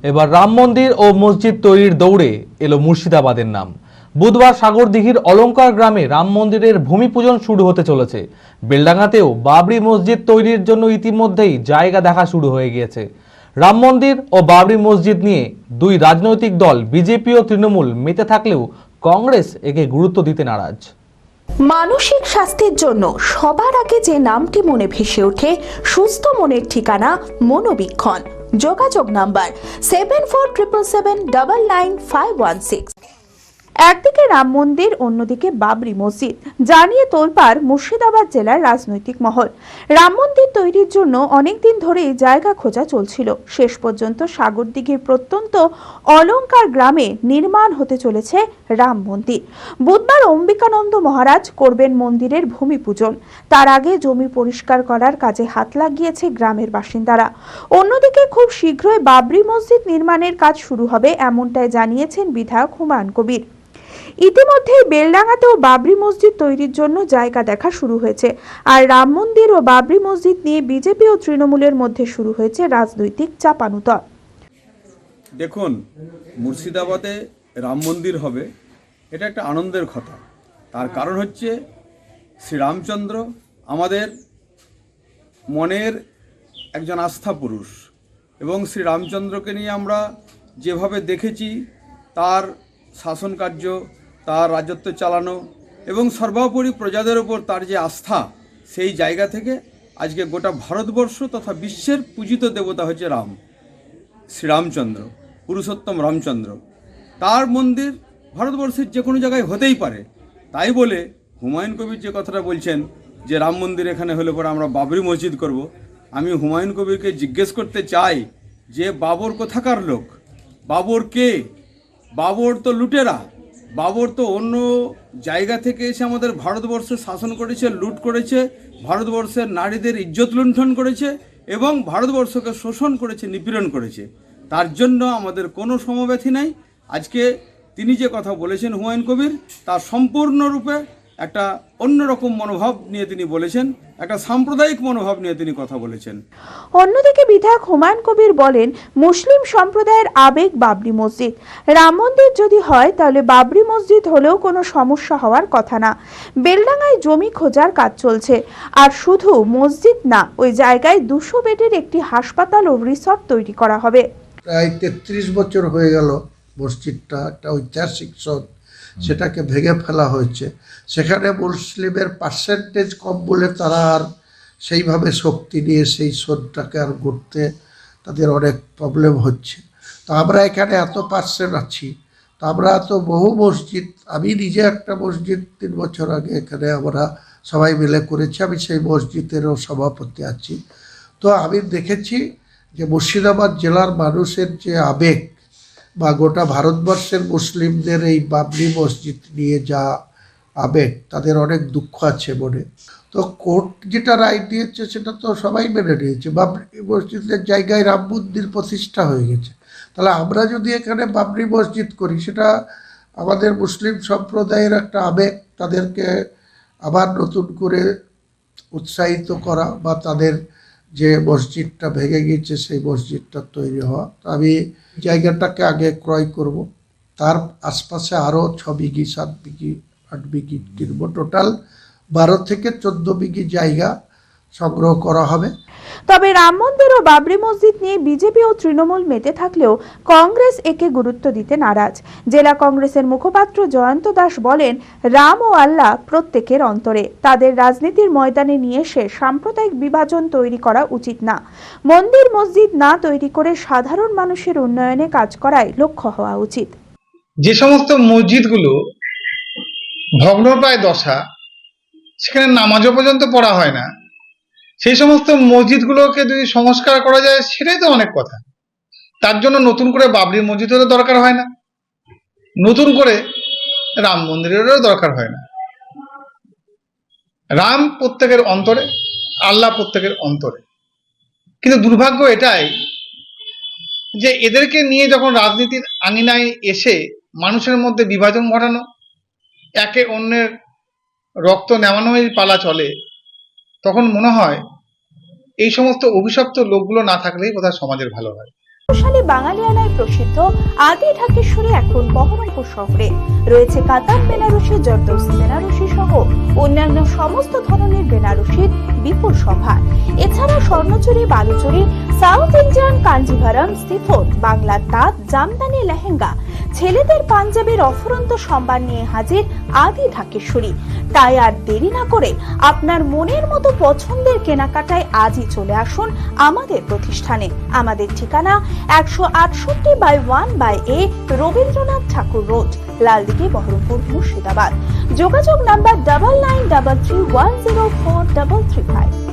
এবার রাম মন্দির ও মসজিদ তৈরির দৌড়ে এলো মুর্শিদাবাদের নাম। বুধবার সাগরদিঘির অলঙ্কার গ্রামে রাম মন্দিরের ভূমি পূজন শুরু হতে চলেছে। বেলডাঙ্গাতেও বাবরি মসজিদ তৈরির জন্য ইতিমধ্যেই জায়গা দেখা শুরু হয়ে গিয়েছে। রাম মন্দির ও বাবরি মসজিদ নিয়ে দুই রাজনৈতিক দল বিজেপি ও তৃণমূল মেতে থাকলেও কংগ্রেস একে গুরুত্ব দিতে নারাজ। মানসিক স্বাস্থ্যের জন্য সবার আগে যে নামটি মনে ভেসে ওঠে, সুস্থ মনের ঠিকানা মনোবীক্ষণ। যোগাযোগ নাম্বার 7477799516। একদিকে রাম মন্দির, অন্যদিকে বাবরি মসজিদ জানিয়ে তোলপাড় মুর্শিদাবাদ জেলার রাজনৈতিক মহল। রাম মন্দির তৈরির জন্য অনেকদিন ধরেই জায়গা খোঁজা চলছিল। শেষ পর্যন্ত সাগরদিঘির প্রত্যন্ত অলঙ্কার গ্রামে নির্মাণ হতে চলেছে রাম মন্দির। বুধবার অম্বিকানন্দ মহারাজ করবেন মন্দিরের ভূমি পূজন। তার আগে জমি পরিষ্কার করার কাজে হাত লাগিয়েছে গ্রামের বাসিন্দারা। অন্যদিকে খুব শীঘ্রই বাবরি মসজিদ নির্মাণের কাজ শুরু হবে, এমনটাই জানিয়েছেন বিধায়ক হুমায়ুন কবির। ইতিমধ্যে বেলডাঙ্গাতেও বাবরি মসজিদ তৈরির জন্য জায়গা দেখা শুরু হয়েছে। আর রাম মন্দির ও বাবরি মসজিদ নিয়ে বিজেপি ও তৃণমূলের মধ্যে শুরু হয়েছে রাজনৈতিক চাপানুতর। দেখুন, মুর্শিদাবাদে রাম মন্দির হবে, এটা একটা আনন্দের কথা। তার কারণ হচ্ছে শ্রীরামচন্দ্র আমাদের মনের একজন আস্থা পুরুষ, এবং শ্রীরামচন্দ্রকে নিয়ে আমরা যেভাবে দেখেছি তার শাসন কার্য, তার রাজত্ব চালানো এবং সর্বোপরি প্রজাদের ওপর তার যে আস্থা, সেই জায়গা থেকে আজকে গোটা ভারতবর্ষ তথা বিশ্বের পূজিত দেবতা হচ্ছে রাম, শ্রীরামচন্দ্র, পুরুষোত্তম রামচন্দ্র। তার মন্দির ভারতবর্ষের যে কোনো জায়গায় হতেই পারে। তাই বলে হুমায়ুন কবির যে কথাটা বলছেন যে রাম মন্দির এখানে হলে পরে আমরা বাবরি মসজিদ করব, আমি হুমায়ুন কবিরকে জিজ্ঞেস করতে চাই যে বাবর কোথাকার লোক? বাবর কে? বাবর তো লুটেরা। বাবর তো অন্য জায়গা থেকে এসে আমাদের ভারতবর্ষে শাসন করেছে, লুট করেছে, ভারতবর্ষের নারীদের ইজ্জত লুণ্ঠন করেছে এবং ভারতবর্ষকে শোষণ করেছে, নিপীড়ন করেছে। তার জন্য আমাদের কোনো সমব্যথী নাই। আজকে তিনি যে কথা বলেছেন হুমায়ুন কবির, তা সম্পূর্ণরূপে একটা অন্যরকম মনোভাব নিয়ে তিনি বলেছেন, একটা সাম্প্রদায়িক মনোভাব নিয়ে তিনি কথা বলেছেন। অন্যদিকে বিধায়ক হুমায়ুন কবির বলেন, মুসলিম সম্প্রদায়ের আবেগ বাবরি মসজিদ। রাম মন্দির যদি হয় তাহলে বাবরি মসজিদ হলেও কোনো সমস্যা হওয়ার কথা না। বেলডাঙ্গায় জমি খোঁজার কাজ চলছে। আর শুধু মসজিদ না, ওই জায়গায় 200 বেডের একটি হাসপাতাল ও রিসর্ট তৈরি করা হবে। প্রায় 33 বছর হয়ে গেল মসজিদটা, একটা ঐতিহাসিক সদ, সেটাকে ভেঙে ফেলা হয়েছে। সেখানে মুসলিমের পার্সেন্টেজ কম বলে তারা আর সেইভাবে শক্তি নিয়ে সেই সদটাকে আর গড়তে তাদের অনেক প্রবলেম হচ্ছে। তো আমরা এখানে এত পার্সেন্ট আছি, তো আমরা তো বহু মসজিদ, আমি নিজে একটা মসজিদ 3 বছর আগে এখানে আমরা সবাই মিলে করেছি, আমি সেই মসজিদেরও সভাপতি আছি। তো আমি দেখেছি যে মুর্শিদাবাদ জেলার মানুষের যে আবেগ বা গোটা ভারতবর্ষের মুসলিমদের এই বাবরি মসজিদ নিয়ে যা আবেগ, তাদের অনেক দুঃখ আছে মনে। তো কোর্ট যেটা রায় দিয়েছে সেটা তো সবাই মেনে নিয়েছে, বাবরি মসজিদের জায়গায় রাম মন্দির প্রতিষ্ঠা হয়ে গেছে। তাহলে আমরা যদি এখানে বাবরি মসজিদ করি, সেটা আমাদের মুসলিম সম্প্রদায়ের একটা আবেগ, তাদেরকে আবার নতুন করে উৎসাহিত করা বা তাদের যে মসজিদটা ভেঙে গিয়েছে সেই মসজিদটা তৈরি হওয়া। তো আমি জায়গাটাকে আগে ক্রয় করব, তার আশপাশে আরও 6 বিঘি 7 বিঘি 8 বিঘি কিনবো, টোটাল 12 থেকে 14 বিঘি জায়গা সংগ্রহ করা হবে। তবে রাম মন্দির ও বাবরি মসজিদ নিয়ে বিজেপি ও তৃণমূল মেতে থাকলেও কংগ্রেস একে গুরুত্ব দিতে নারাজ। জেলা কংগ্রেসের মুখপাত্র জয়ন্ত দাস বলেন, রাম ও আল্লাহ প্রত্যেকের অন্তরে। তাদের রাজনীতির ময়দানে নিয়ে এসে সাম্প্রদায়িক বিভাজন তৈরি করা উচিত না। মন্দির মসজিদ না তৈরি করে সাধারণ মানুষের উন্নয়নে কাজ করাই লক্ষ্য হওয়া উচিত। যে সমস্ত মসজিদগুলো ভগ্নপ্রায় দশা, সেখানে নামাজও পর্যন্ত পড়া হয় না, সেই সমস্ত মসজিদগুলোকে যদি সংস্কার করা যায় সেটাই তো অনেক কথা। তার জন্য নতুন করে বাবরি মসজিদেরও দরকার হয় না, নতুন করে রাম মন্দিরেরও দরকার হয় না। রাম প্রত্যেকের অন্তরে, আল্লাহ প্রত্যেকের অন্তরে। কিন্তু দুর্ভাগ্য এটাই যে এদেরকে নিয়ে যখন রাজনীতির আঙিনায় এসে মানুষের মধ্যে বিভাজন ঘটানো, একে অন্যের রক্ত নেওয়ানোই পালা চলে, তখন মনে হয় এই সমস্ত অভিশপ্ত লোকগুলো না থাকলেই বোধহয় সমাজের ভালো হয়। শালী বাঙালিয়ানায় প্রসিদ্ধ আদি ঢাকেশ্বরী এখন বহরমপুর শহরে রয়েছে কাতার বেনারসি, জর্দৌসি বেনারসি সহ অন্যান্য সমস্ত ধরনের বেনারসির বিপুল সম্ভার। এছাড়া Swarnachuri, Baluchari, South Indian Kanjivaram, chiffon, বাংলার তাঁত, জামদানি, লেহেঙ্গা, ছেলেদের পাঞ্জাবির অফুরন্ত সম্ভার নিয়ে হাজির আদি ঢাকেশ্বরী। তাই আর দেরি না করে আপনার মনের মতো পছন্দের কেনাকাটায় আজই চলে আসুন আমাদের প্রতিষ্ঠানে। আমাদের ঠিকানা 168/1/A রবীন্দ্রনাথ ঠাকুর রোড, লালদিঘি, বহরমপুর, মুর্শিদাবাদ। যোগাযোগ নাম্বার 9933104335।